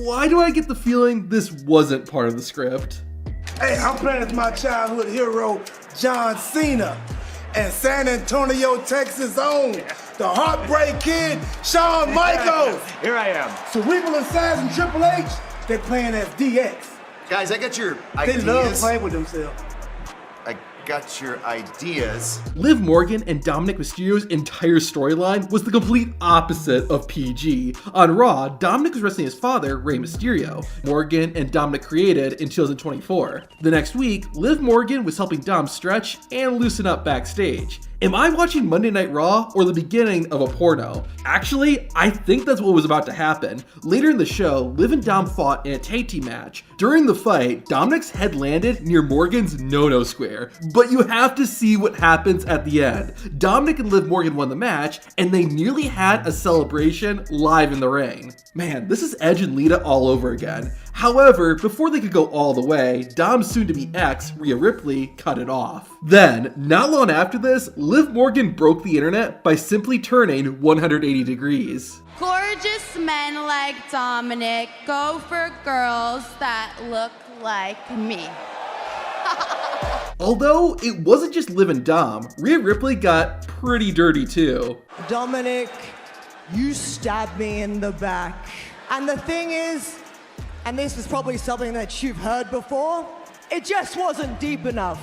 why do I get the feeling this wasn't part of the script? Hey, I'm playing as my childhood hero, John Cena. And San Antonio, Texas' own, the Heartbreak Kid, Shawn Michaels. Here I am. Cerebral Assassins and Triple H, they're playing as DX. Guys, I got your ideas. They love playing with themselves. I got your ideas. Liv Morgan and Dominic Mysterio's entire storyline was the complete opposite of PG. On Raw, Dominic was wrestling his father, Rey Mysterio. Morgan and Dominic created in 2024. The next week, Liv Morgan was helping Dom stretch and loosen up backstage. Am I watching Monday Night Raw or the beginning of a porno? Actually, I think that's what was about to happen. Later in the show, Liv and Dom fought in a tag team match. During the fight, Dominic's head landed near Morgan's no-no square, but you have to see what happens at the end. Dominic and Liv Morgan won the match, and they nearly had a celebration live in the ring. Man, this is Edge and Lita all over again. However, before they could go all the way, Dom's soon-to-be ex, Rhea Ripley, cut it off. Then, not long after this, Liv Morgan broke the internet by simply turning 180 degrees. Gorgeous men like Dominic go for girls that look like me. Although it wasn't just Liv and Dom, Rhea Ripley got pretty dirty too. Dominic, you stabbed me in the back. And the thing is, and this is probably something that you've heard before, it just wasn't deep enough.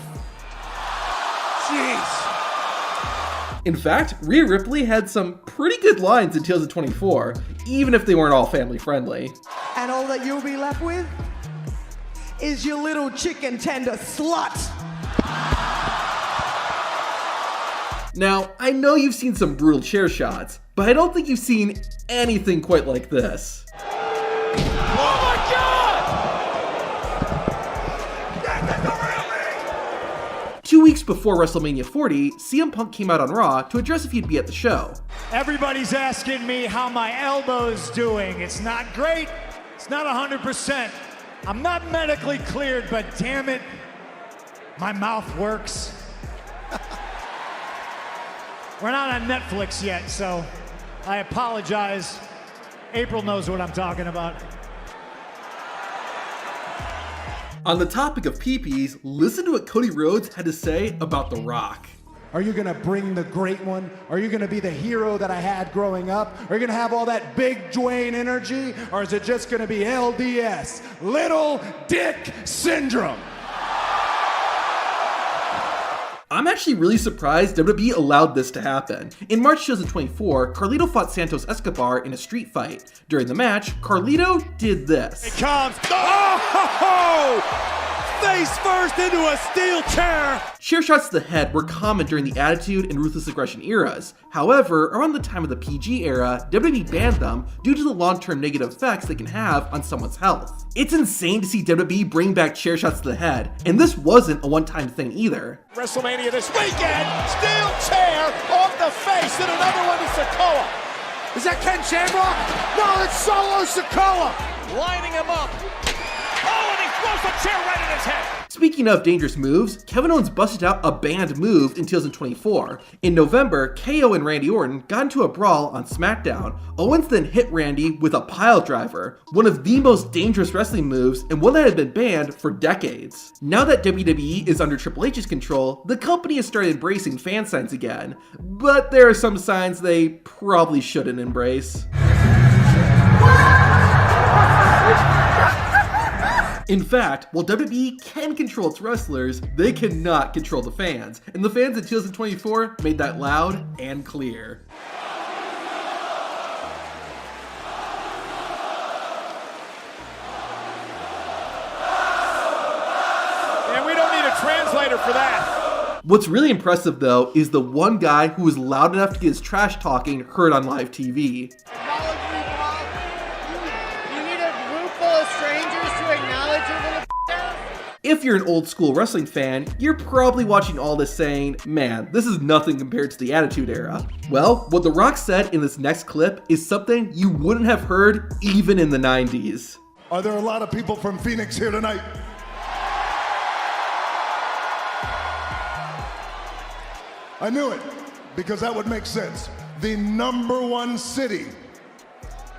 Jeez. In fact, Rhea Ripley had some pretty good lines in 2024, even if they weren't all family friendly. And all that you'll be left with is your little chicken tender slut. Now, I know you've seen some brutal chair shots, but I don't think you've seen anything quite like this. Oh my God! 2 weeks before WrestleMania 40, CM Punk came out on Raw to address if he'd be at the show. Everybody's asking me how my elbow's doing. It's not great. It's not 100%. I'm not medically cleared, but damn it, my mouth works. We're not on Netflix yet, so I apologize. April knows what I'm talking about. On the topic of peepees, listen to what Cody Rhodes had to say about The Rock. Are you gonna bring the great one? Are you gonna be the hero that I had growing up? Are you gonna have all that big Dwayne energy? Or is it just gonna be LDS, Little Dick Syndrome? I'm actually really surprised WWE allowed this to happen. In March 2024, Carlito fought Santos Escobar in a street fight. During the match, Carlito did this. It comes. Oh! Face first into a steel chair. Chair shots to the head were common during the Attitude and Ruthless Aggression eras. However, around the time of the PG era, WWE banned them due to the long-term negative effects they can have on someone's health. It's insane to see WWE bring back chair shots to the head, and this wasn't a one-time thing either. WrestleMania this weekend. Steel chair off the face and another one to Sikoa. Is that Ken Shamrock? No, it's Solo Sikoa. Lining him up. Oh, and he throws the chair right in his head. Speaking of dangerous moves, Kevin Owens busted out a banned move in 2024. In November, KO and Randy Orton got into a brawl on SmackDown. Owens then hit Randy with a pile driver, one of the most dangerous wrestling moves and one that had been banned for decades. Now that WWE is under Triple H's control, the company has started embracing fan signs again, but there are some signs they probably shouldn't embrace. In fact, while WWE can control its wrestlers, they cannot control the fans, and the fans in 2024 made that loud and clear. And we don't need a translator for that. What's really impressive though is the one guy who was loud enough to get his trash talking heard on live TV. If you're an old school wrestling fan, you're probably watching all this saying, man, this is nothing compared to the Attitude Era. Well, what The Rock said in this next clip is something you wouldn't have heard even in the 90s. Are there a lot of people from Phoenix here tonight? I knew it, because that would make sense. The #1 city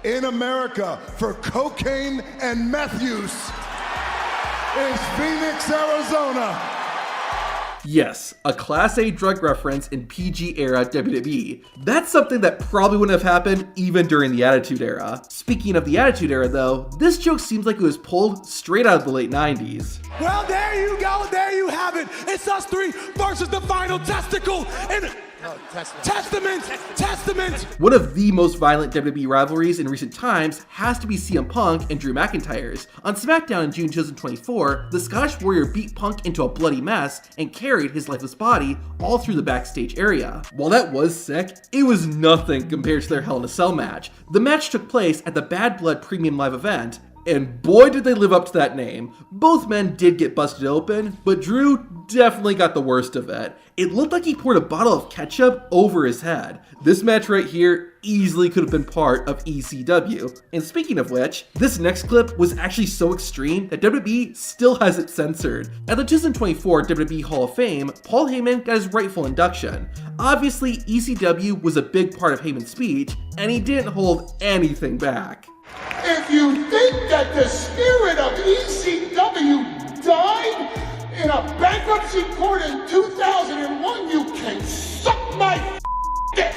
in America for cocaine and meth use is Phoenix, Arizona. Yes, a Class A drug reference in PG era WWE. That's something that probably wouldn't have happened even during the Attitude Era. Speaking of the Attitude Era though, this joke seems like it was pulled straight out of the late 90s. Well, there you go. There you have it. It's us three versus the final testicle. And Testament. One of the most violent WWE rivalries in recent times has to be CM Punk and Drew McIntyre's. On SmackDown in June 2024, the Scottish Warrior beat Punk into a bloody mess and carried his lifeless body all through the backstage area. While that was sick, it was nothing compared to their Hell in a Cell match. The match took place at the Bad Blood Premium Live event, and boy did they live up to that name. Both men did get busted open, but Drew definitely got the worst of it. It looked like he poured a bottle of ketchup over his head. This match right here easily could have been part of ECW. And speaking of which, this next clip was actually so extreme that WWE still has it censored. At the 2024 WWE Hall of Fame, Paul Heyman got his rightful induction. Obviously, ECW was a big part of Heyman's speech, and he didn't hold anything back. If you think that the spirit of ECW died in a bankruptcy court in 2001, you can suck my dick.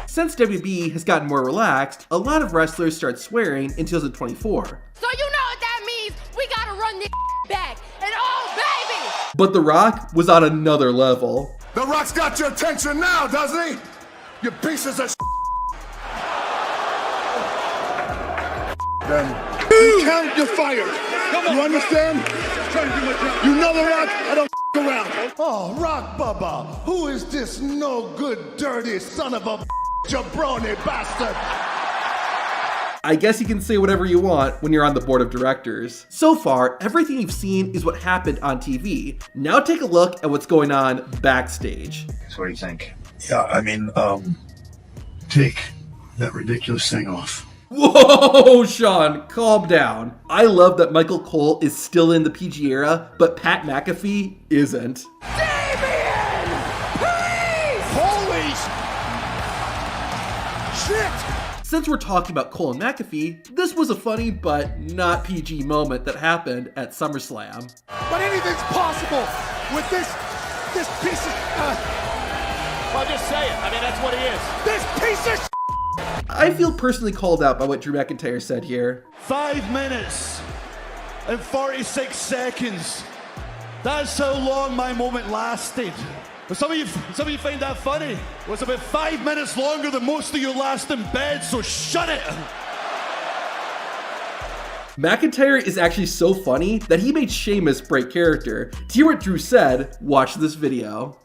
Since WWE has gotten more relaxed, a lot of wrestlers start swearing in 2024. So you know what that means? We gotta run this back. And oh, baby! But The Rock was on another level. The Rock's got your attention now, doesn't he? You pieces of Then you count your fire. You understand? You know The Rock, I don't around. Oh, Rock Bubba, who is this no good, dirty son of a jabroni bastard? I guess you can say whatever you want when you're on the board of directors. So far, everything you've seen is what happened on TV. Now take a look at what's going on backstage. So what do you think? Yeah, I mean, take that ridiculous thing off. Whoa, Sean, calm down. I love that Michael Cole is still in the PG era, but Pat McAfee isn't. Damien! Please! Holy shit! Since we're talking about Cole and McAfee, this was a funny but not PG moment that happened at SummerSlam. But anything's possible with this piece of... Well, just say it. I mean, that's what he is. This piece of I feel personally called out by what Drew McIntyre said here. 5 minutes and 46 seconds. That's how long my moment lasted. But some of you find that funny. Well, it's about 5 minutes longer than most of you last in bed, so shut it. McIntyre is actually so funny that he made Sheamus break character. To hear what Drew said, watch this video.